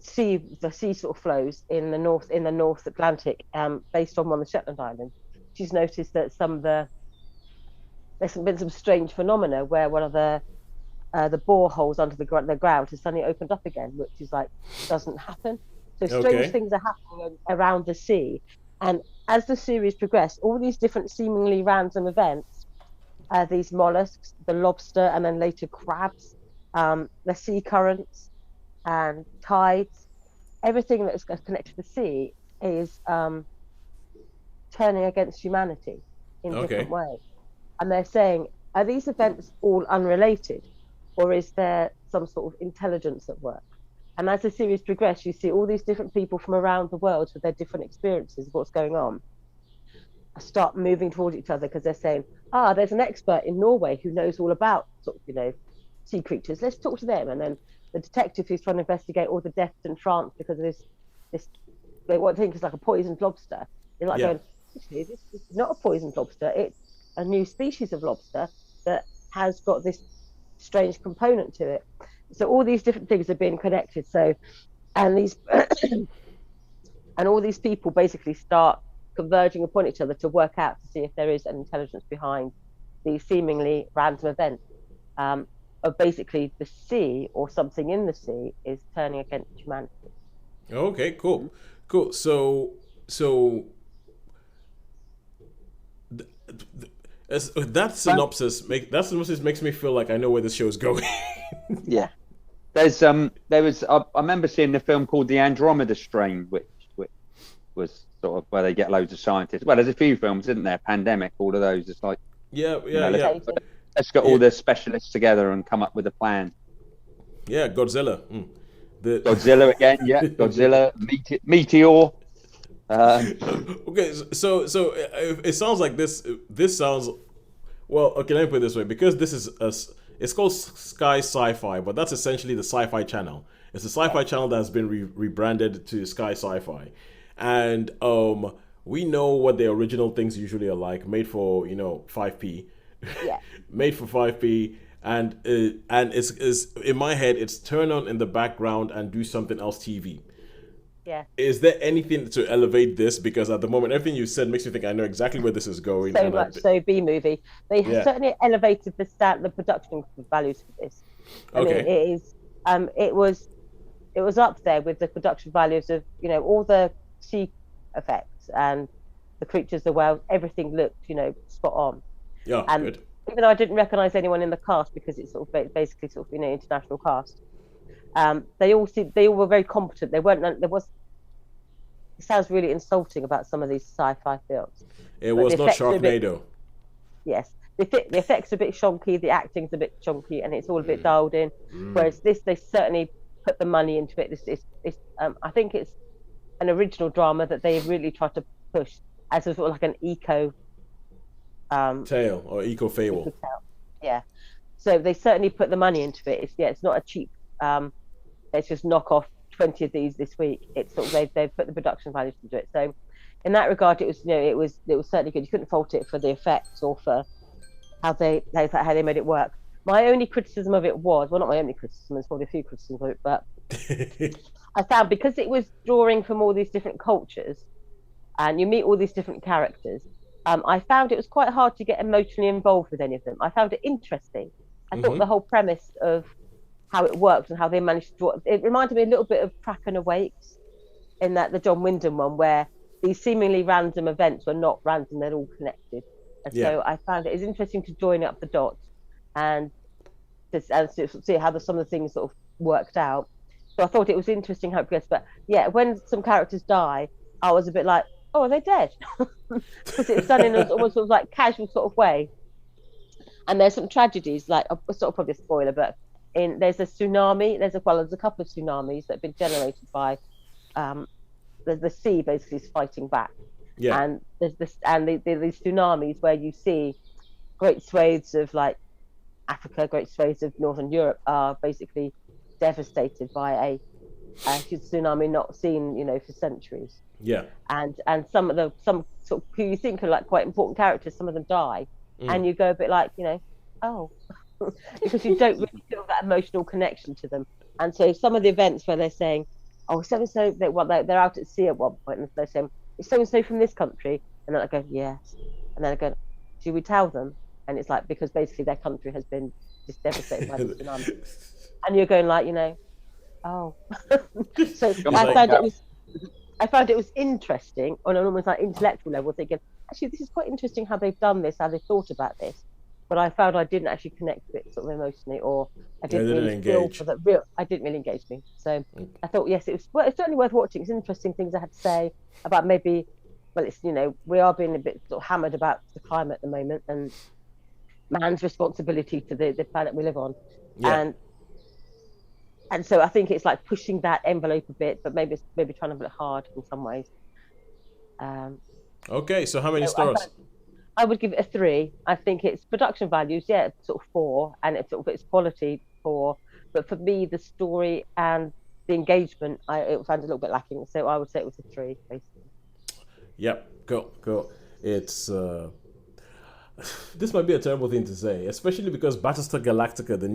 Speaker 3: sea sort of flows in the North Atlantic, based on one of the Shetland Islands. She's noticed that there's been some strange phenomena where one of the boreholes under the ground has suddenly opened up again, which is like doesn't happen. So strange things are happening around the sea. And as the series progressed, all these different seemingly random events, these mollusks, the lobster, and then later crabs, the sea currents and tides, everything that is connected to the sea is turning against humanity in different ways. And they're saying, are these events all unrelated, or is there some sort of intelligence at work? And as the series progresses, you see all these different people from around the world with their different experiences of what's going on start moving towards each other, because they're saying, there's an expert in Norway who knows all about sort of, sea creatures. Let's talk to them. And then the detective who's trying to investigate all the deaths in France because of this they think it's like a poisoned lobster. They're like going, actually, this is not a poisoned lobster. It's a new species of lobster that has got this strange component to it. So all these different things have been connected. So, and these and all these people basically start converging upon each other to work out to see if there is an intelligence behind these seemingly random events. Of basically the sea or something in the sea is turning against humanity.
Speaker 2: Okay, cool. So that synopsis makes me feel like I know where this show is going.
Speaker 4: Yeah. There was I remember seeing the film called The Andromeda Strain, which was sort of where they get loads of scientists. Well, there's a few films, isn't there? Pandemic, all of those. It's like let's get all the specialists together and come up with a plan.
Speaker 2: Yeah, Godzilla.
Speaker 4: Godzilla again, yeah. Godzilla, Meteor.
Speaker 2: Okay, so it sounds like this sounds, well, okay, let me put it this way, because this is it's called Sky Sci-Fi, but that's essentially the sci-fi channel. It's a sci-fi channel that has been rebranded to Sky Sci-Fi, and we know what the original things usually are like, made for 5p, made for 5p. And it's in my head, it's turn on in the background and do something else TV.
Speaker 3: Yeah.
Speaker 2: Is there anything to elevate this? Because at the moment, everything you said makes me think I know exactly where this is going.
Speaker 3: So much so, B movie. They certainly elevated the production values for this. I mean, it is. It was up there with the production values of all the sea effects and the creatures, the whales. Everything looked spot on.
Speaker 2: Yeah,
Speaker 3: and
Speaker 2: good.
Speaker 3: Even though I didn't recognise anyone in the cast because it's sort of basically international cast, they all were very competent. There was. It sounds really insulting about some of these sci-fi films.
Speaker 2: It was not Sharknado.
Speaker 3: Yes, the effects are a bit shonky, the acting's a bit chonky, and it's all a bit dialed in. Whereas this, they certainly put the money into it. I think it's an original drama that they really tried to push as a sort of like an eco.
Speaker 2: Tale or eco fable.
Speaker 3: Yeah, so they certainly put the money into it. It's not a cheap. Let's just knock off 20 of these this week. It's sort of they've put the production values into it. So in that regard, it was it was certainly good. You couldn't fault it for the effects or for how they made it work. My only criticism of it was, well, not my only criticism. There's probably a few criticisms of it, but I found because it was drawing from all these different cultures, and you meet all these different characters. I found it was quite hard to get emotionally involved with any of them. I found it interesting. I thought the whole premise of how it worked and how they managed to draw it reminded me a little bit of Kraken Awakes, in that the John Wyndham one, where these seemingly random events were not random, they're all connected. And so I found it is interesting to join up the dots and see how some of the things sort of worked out. So I thought it was interesting how it progressed. But yeah, when some characters die, I was a bit like, oh, are they dead? Because it's done in a almost sort of like casual sort of way. And there's some tragedies, like sort of probably a spoiler, but there's a tsunami. There's a couple of tsunamis that have been generated by the sea basically is fighting back. Yeah. And there's these tsunamis where you see great swathes of like Africa, great swathes of Northern Europe are basically devastated by a tsunami not seen, for centuries.
Speaker 2: Yeah.
Speaker 3: And some sort of who you think are like quite important characters, some of them die, and you go a bit like, oh, because you don't really feel that emotional connection to them. And so some of the events where they're saying, oh, so and so, they're out at sea at one point, and they're saying, is so and so from this country? And then I go, yes. And then I go, should we tell them? And it's like, because basically their country has been just devastated by the tsunami. And you're going like, oh. So I found it was interesting on an almost like intellectual level, thinking, actually, this is quite interesting how they've done this, how they thought about this. But I found I didn't actually connect with it sort of emotionally, or I didn't really feel for that real. I didn't really engage me. So I thought, yes, it's certainly worth watching. It's interesting things I had to say about maybe, well, it's we are being a bit sort of hammered about the climate at the moment and man's responsibility to the planet we live on, and so I think it's like pushing that envelope a bit, but maybe trying to be hard in some ways.
Speaker 2: Okay, so how many stars?
Speaker 3: I would give it a 3. I think its production values, sort of 4, and it's sort of its quality 4. But for me, the story and the engagement, it found a little bit lacking. So I would say it was a 3, basically.
Speaker 2: Yep, cool. it's this might be a terrible thing to say, especially because Battlestar Galactica, the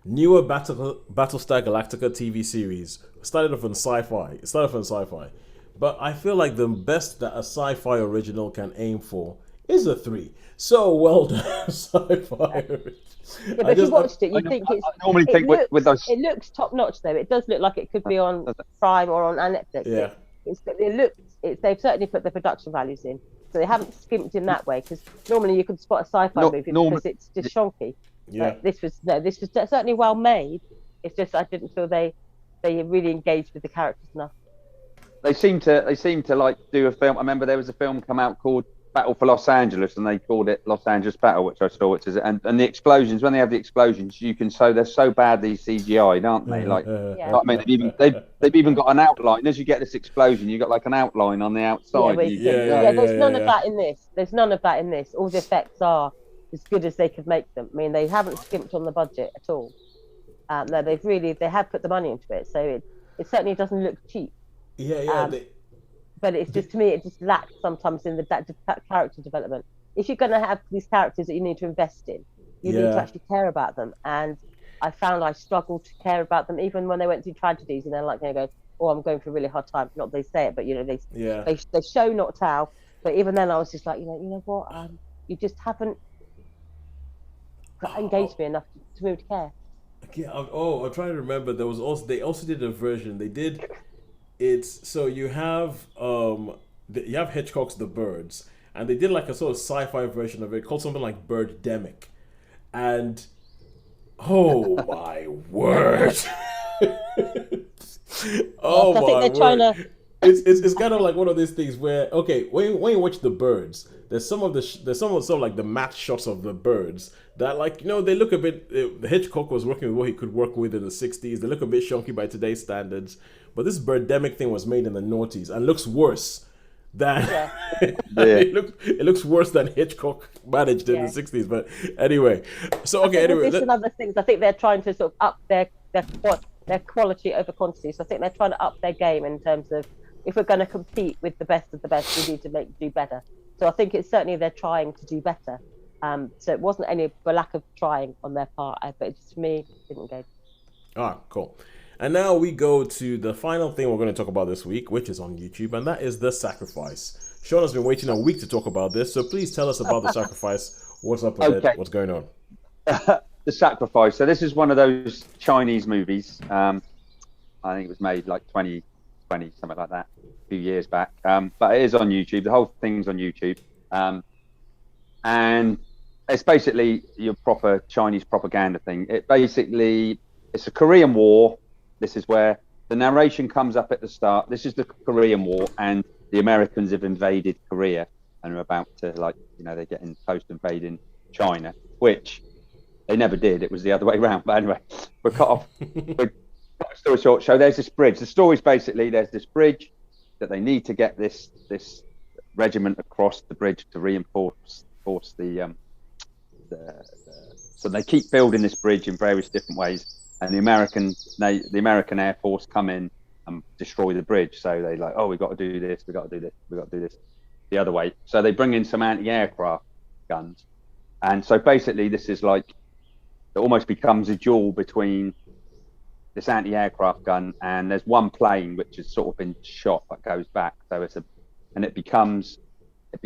Speaker 2: newer Battlestar Galactica TV series, started off on Sci-Fi. But I feel like the best that a Sci-Fi original can aim for is a 3. So well done, Sci-Fi.
Speaker 3: Yeah, but if you watched it, you think it's.
Speaker 4: I normally think with those.
Speaker 3: It looks top notch though. It does look like it could be on Prime or on Netflix.
Speaker 2: Yeah.
Speaker 3: They've certainly put the production values in, so they haven't skimped in that way. Because normally you could spot a sci-fi movie because it's just shonky.
Speaker 2: Yeah.
Speaker 3: But this was certainly well made. It's just I didn't feel they really engaged with the characters enough.
Speaker 4: They seem to like do a film. I remember there was a film come out called Battle for Los Angeles, and they called it Los Angeles Battle, which I saw. Which is and the explosions, when they have the explosions, you can they're so badly CGI'd, aren't they? I mean, they've even got an outline. As you get this explosion, you've got like an outline on the outside.
Speaker 3: There's none of that in this. There's none of that in this. All the effects are as good as they could make them. I mean, they haven't skimped on the budget at all. No, they have put the money into it, so it certainly doesn't look cheap. But it's just, to me, it just lacks sometimes in the character development. If you're going to have these characters that you need to invest in, you need to actually care about them. And I found I struggled to care about them, even when they went through tragedies and they're like, oh, I'm going through a really hard time. Not they say it, but they show not how. But even then, I was just like, you know what? You just haven't engaged me enough to move to care.
Speaker 2: Yeah. I'm trying to remember. They also did a version. They did. It's so you have Hitchcock's The Birds, and they did like a sort of sci-fi version of it called something like Birdemic, and oh my word! It's kind of like one of these things where when you watch The Birds, there's some of like the matte shots of the birds that they look a bit. Hitchcock was working with what he could work with in the 60s. They look a bit shonky by today's standards. But this Birdemic thing was made in the noughties and looks worse than it looks worse than Hitchcock managed in the 60s. But anyway,
Speaker 3: this and other things. I think they're trying to sort of up their quality over quantity. So I think they're trying to up their game in terms of, if we're going to compete with the best of the best, we need to do better. So I think it's certainly they're trying to do better. So it wasn't any lack of trying on their part, but it just, for me, didn't go.
Speaker 2: Cool. And now we go to the final thing we're going to talk about this week, which is on YouTube, and that is The Sacrifice. Shaun has been waiting a week to talk about this, so please tell us about The Sacrifice. What's up with it? What's going on?
Speaker 4: The Sacrifice. So this is one of those Chinese movies. I think it was made like 2020, something like that, a few years back. But it is on YouTube. The whole thing's on YouTube. And it's basically your proper Chinese propaganda thing. It's a Korean War. This is where the narration comes up at the start. This is the Korean War, and the Americans have invaded Korea and are about to, they're getting close to invading China, which they never did. It was the other way around. But anyway, we're cut off. Story short, so there's this bridge. The story's basically there's this bridge that they need to get this regiment across the bridge to reinforce the so they keep building this bridge in various different ways. And the American Air Force come in and destroy the bridge. So they we've got to do this, we've got to do this, we've got to do this the other way. So they bring in some anti-aircraft guns. And so basically this is it almost becomes a duel between this anti-aircraft gun, and there's one plane which has sort of been shot but goes back. So it becomes a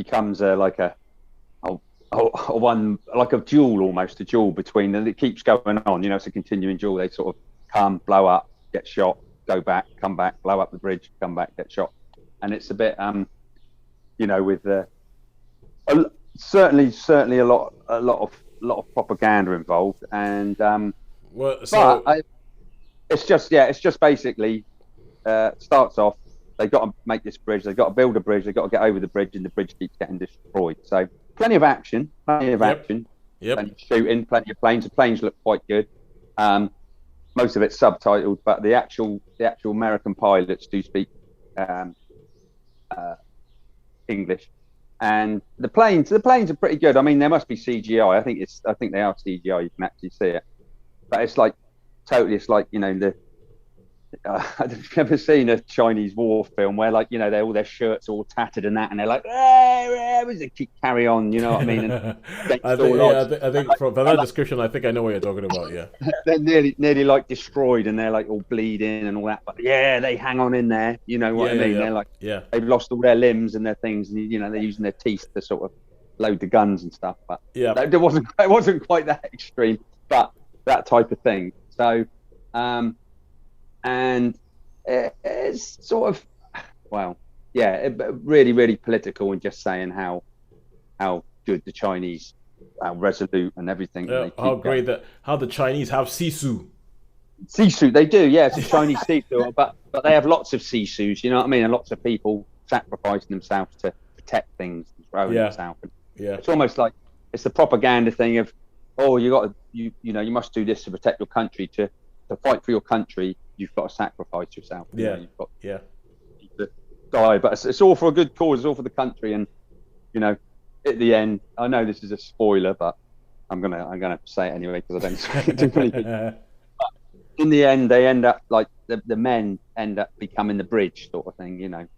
Speaker 4: duel, almost a duel between them. It keeps going on, it's a continuing duel. They sort of come, blow up, get shot, go back, come back, blow up the bridge, come back, get shot. And it's a bit with certainly a lot of propaganda involved. And it's just basically starts off, they've got to make this bridge, they've got to build a bridge, they've got to get over the bridge, and the bridge keeps getting destroyed. So plenty of action, plenty of shooting, plenty of planes. The planes look quite good. Most of it's subtitled, but the actual American pilots do speak English. And the planes are pretty good. I mean, there must be CGI. I think they are CGI. You can actually see it, but it's like I've never seen a Chinese war film where, like, you know, they're all their shirts all tattered and that, and they're like, they keep carry on, you know what I mean? And
Speaker 2: I think from that description, I think I know what you're talking about. Yeah,
Speaker 4: they're nearly like destroyed, and they're like all bleeding and all that. But yeah, they hang on in there. You know what I mean? They're like, they've lost all their limbs and their things, and you know, they're using their teeth to sort of load the guns and stuff. But it wasn't quite that extreme, but that type of thing. So, and it's sort of, really, really political, and just saying how good the Chinese, how resolute and everything.
Speaker 2: How great how the Chinese have SISU.
Speaker 4: SISU, they do, yeah. It's a Chinese SISU, but they have lots of SISUs, you know what I mean? And lots of people sacrificing themselves to protect things, and throwing themselves. It's almost like it's the propaganda thing of, you must do this to protect your country. To fight for your country, you've got to sacrifice yourself. You've got to die, but it's all for a good cause. It's all for the country, and you know, at the end, I know this is a spoiler, but I'm gonna say it anyway because I don't do anything. But in the end, they end up like the men end up becoming the bridge sort of thing, you know.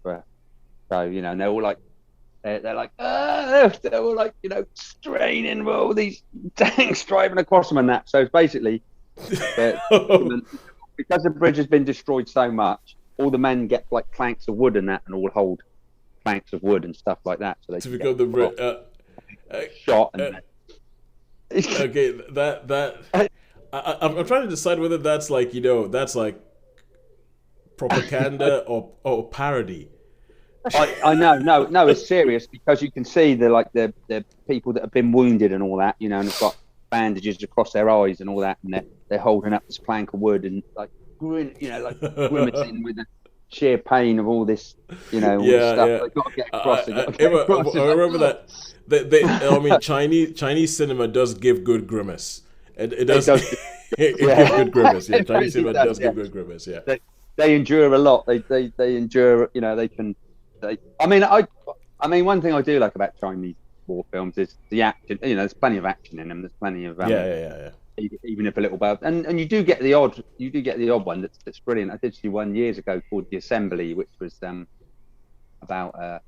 Speaker 4: So you know, and they're all like. They're like, they're all like, you know, straining with all these tanks driving across them and that. So it's basically, because the bridge has been destroyed so much, all the men get like planks of wood and that, and all hold planks of wood and stuff like that. So they
Speaker 2: to become the bridge.
Speaker 4: Shot. And
Speaker 2: okay, I'm trying to decide whether that's like, you know, that's like propaganda or parody.
Speaker 4: I know, no, it's serious, because you can see the people that have been wounded and all that, you know, and have got bandages across their eyes and all that, and they're holding up this plank of wood and like grimacing with the sheer pain of all this, you know, all this stuff. They've got to get across.
Speaker 2: I remember that. I mean, Chinese cinema does give good grimace. It does. It gives good grimace. Yeah, Chinese cinema does give good grimace. Yeah,
Speaker 4: they endure a lot. They endure. You know, they can. I mean, one thing I do like about Chinese war films is the action. You know, there's plenty of action in them. There's plenty of even if a little bit. And you do get the odd one that's brilliant. I did see one years ago called The Assembly, which was about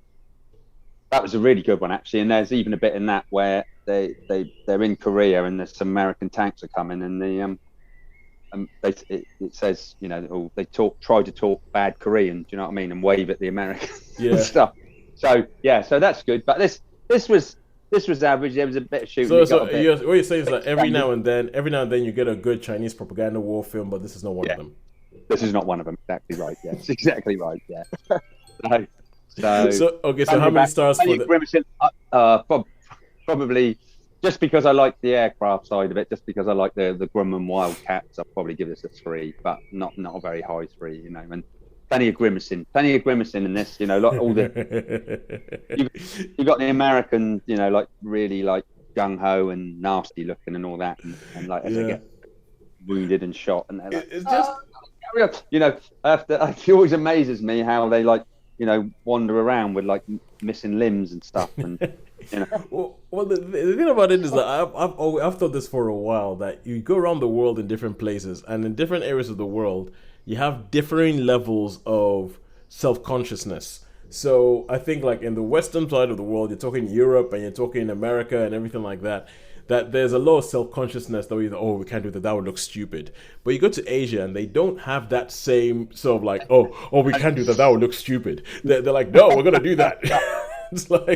Speaker 4: that was a really good one actually. And there's even a bit in that where they're in Korea and there's some American tanks are coming, and it says, you know, they try to talk bad Korean, do you know what I mean, and wave at the Americans and stuff. So that's good. But this was average. There was a bit of shooting.
Speaker 2: So what you're saying is that every now and then you get a good Chinese propaganda war film, but this is not one of them.
Speaker 4: This is not one of them. Exactly right. Yes, exactly right. Yeah.
Speaker 2: So how many stars for the?
Speaker 4: Probably. Just because I like the aircraft side of it, just because I like the Grumman Wildcats, I'll probably give this a 3, but not a very high 3, you know. And plenty of grimacing in this, you know. Like all you got the American, you know, like really like gung ho and nasty looking and all that, and like as they get wounded and shot, and they're like, it's just you know. It always amazes me how they like, you know, wander around with like missing limbs and stuff, and you know.
Speaker 2: Well, the thing about it is that I've thought this for a while, that you go around the world in different places, and in different areas of the world, you have differing levels of self-consciousness. So I think like in the Western side of the world, you're talking Europe and you're talking America and everything like that, that there's a lot of self-consciousness that we can't do that, that would look stupid. But you go to Asia and they don't have that same sort of like, we can't do that, that would look stupid. They're like, no, we're going to do that. It's and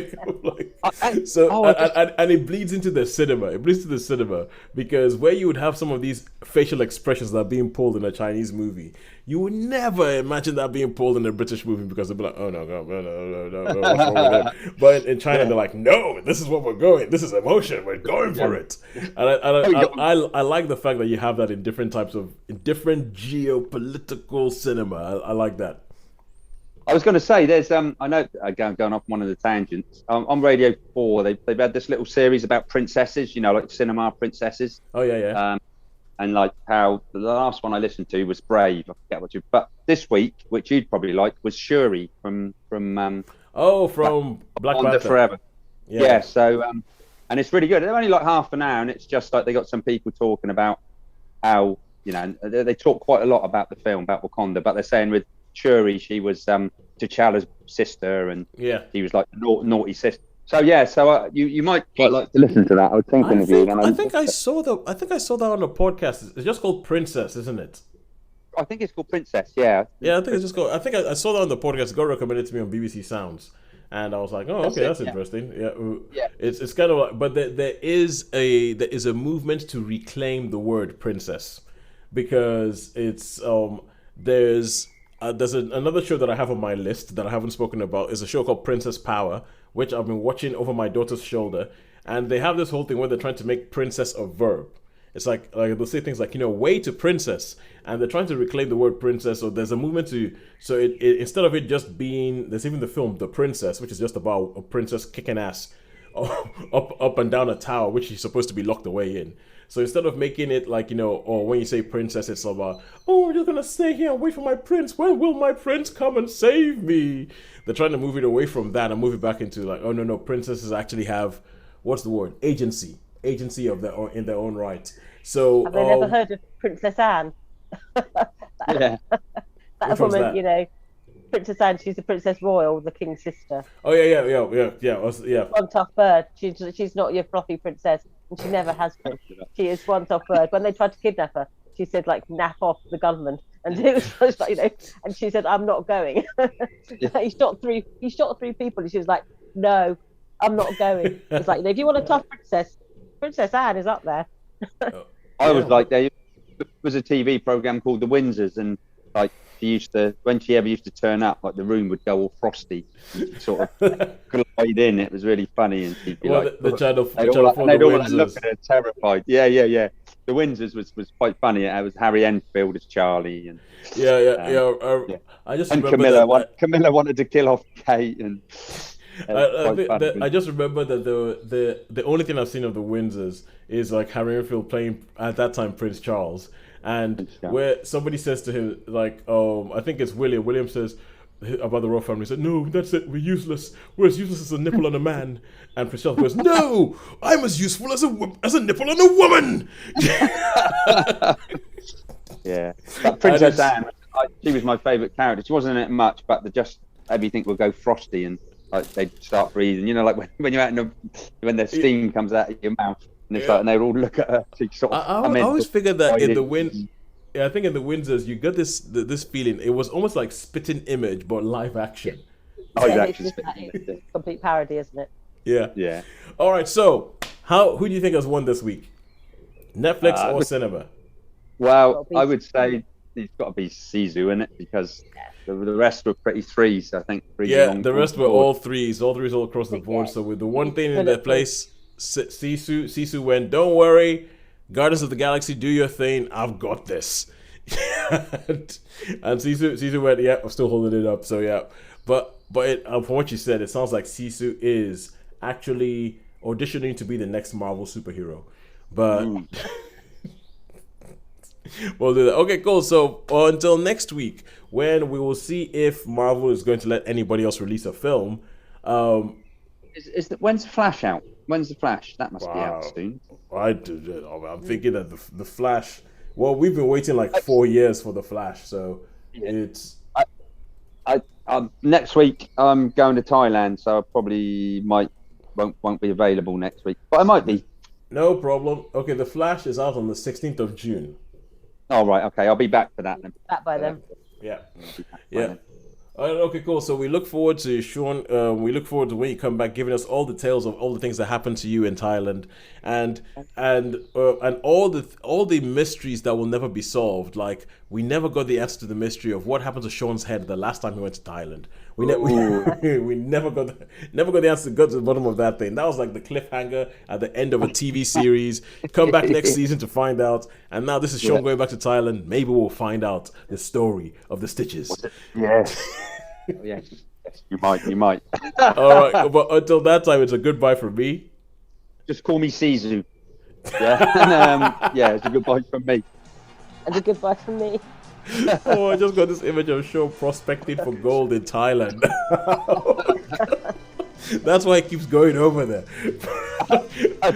Speaker 2: it bleeds into the cinema. It bleeds to the cinema, because where you would have some of these facial expressions that are being pulled in a Chinese movie, you would never imagine that being pulled in a British movie, because they'd be like, oh no, what's wrong with it? But in China, they're like, no, this is what we're going. This is emotion. We're going for it. And I like the fact that you have that in different geopolitical cinema. I like that.
Speaker 4: I was going to say, there's I know going off one of the tangents on Radio 4. They've had this little series about princesses, you know, like cinema princesses.
Speaker 2: Oh yeah.
Speaker 4: And like how the last one I listened to was Brave. I forget what but this week, which you'd probably like, was Shuri from Black
Speaker 2: Panther
Speaker 4: Forever. Yeah. So and it's really good. They're only like half an hour, and it's just like they got some people talking about how, you know, and they talk quite a lot about the film, about Wakanda, but they're saying with Shuri, she was T'Challa's sister, and she was like the naughty sister. So you might quite like to listen to that. I was thinking of you.
Speaker 2: I think I saw that on a podcast. It's just called Princess, isn't it?
Speaker 4: I think it's called Princess. Yeah.
Speaker 2: Yeah, I think it's just called. I think I saw that on the podcast. It got recommended to me on BBC Sounds, and I was like, oh, okay, that's interesting. Yeah. It's kind of like, but there is a movement to reclaim the word princess, because it's there's another show that I have on my list that I haven't spoken about. Is a show called Princess Power, which I've been watching over my daughter's shoulder, and they have this whole thing where they're trying to make princess a verb. It's like they'll say things like, way to princess, and they're trying to reclaim the word princess. So there's a movement so it instead of it just being, there's even the film The Princess, which is just about a princess kicking ass up and down a tower, which she's supposed to be locked away in. So instead of making it like, or when you say princess, it's about, oh, you're gonna stay here and wait for my prince. When will my prince come and save me? They're trying to move it away from that and move it back into like, oh no, princesses actually have, what's the word? Agency of their own, in their own right. So
Speaker 3: have they never heard of Princess Anne?
Speaker 4: Yeah.
Speaker 3: That woman, Princess Anne, she's the Princess Royal, the King's sister.
Speaker 2: Oh yeah.
Speaker 3: One tough bird. She's not your fluffy princess, and she never has been. She is one tough bird. When they tried to kidnap her, she said like nap off the gunman, and it was just like, and she said, I'm not going. He shot three people, and she was like, no, I'm not going. It's like, if you want a tough princess, Princess Anne is up there.
Speaker 4: I was like, there was a TV program called The Windsors, and like when she ever used to turn up, like the room would go all frosty, sort of glide in. It was really funny, and she'd be
Speaker 2: the channel
Speaker 4: they'd all look at her terrified. Yeah. The Windsors was quite funny. It was Harry Enfield as Charlie, and
Speaker 2: I just
Speaker 4: and
Speaker 2: remember
Speaker 4: Camilla wanted to kill off Kate, and
Speaker 2: I just remember that the only thing I've seen of the Windsors is like Harry Enfield playing at that time Prince Charles, and where somebody says to him like, I think it's William. William says about the royal family, he said, no, that's it, we're useless. We're as useless as a nipple on a man. And Prince Charles goes, no, I'm as useful as a nipple on a woman.
Speaker 4: Yeah, but Princess Anne, she was my favourite character. She wasn't in it much, but everything would go frosty, and like they'd start breathing. Like when you're out when the steam comes out of your mouth, and it's like, and they all look at her. She sort of,
Speaker 2: I always figured that in the wind. Yeah, I think in the Windsors you got this feeling. It was almost like Spitting Image, but live action.
Speaker 3: It's complete parody, isn't it?
Speaker 2: Yeah. All right. So, who do you think has won this week? Netflix or cinema?
Speaker 4: Well, I would say it's got to be SISU in it, because the rest were pretty threes. I think.
Speaker 2: The rest were all threes. All threes all across the board. So with the one thing in their place, SISU went, don't worry, Guardians of the Galaxy, do your thing. I've got this. and SISU went, I'm still holding it up. So yeah, but from what you said, it sounds like SISU is actually auditioning to be the next Marvel superhero. But we'll do that. Okay, cool. So until next week, when we will see if Marvel is going to let anybody else release a film.
Speaker 4: When's the Flash out? When's the Flash? That must be out soon.
Speaker 2: I'm thinking that the Flash. Well, we've been waiting like 4 years for the Flash, so it's.
Speaker 4: Next week I'm going to Thailand, so I probably won't be available next week, but I might be.
Speaker 2: No problem. Okay, the Flash is out on the 16th of June.
Speaker 4: All right. Okay, I'll be back for that then.
Speaker 3: Back by then.
Speaker 2: Yeah. Okay, cool. So we look forward to Shaun. We look forward to when you come back, giving us all the tales of all the things that happened to you in Thailand, and all the mysteries that will never be solved. Like we never got the answer to the mystery of what happened to Shaun's head the last time he went to Thailand. We never got the answer to go to the bottom of that thing. That was like the cliffhanger at the end of a TV series. Come back next season to find out. And now this is Shaun going back to Thailand. Maybe we'll find out the story of the stitches.
Speaker 4: Yes. Yes, you might.
Speaker 2: All right, but until that time, it's a goodbye from me.
Speaker 4: Just call me Sisu. Yeah, and, it's a goodbye from me.
Speaker 3: And a goodbye from me.
Speaker 2: Oh, I just got this image of Shaun prospecting for gold in Thailand. That's why he keeps going over there.
Speaker 4: I'll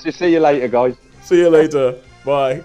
Speaker 4: see you later, guys.
Speaker 2: See you later. Bye.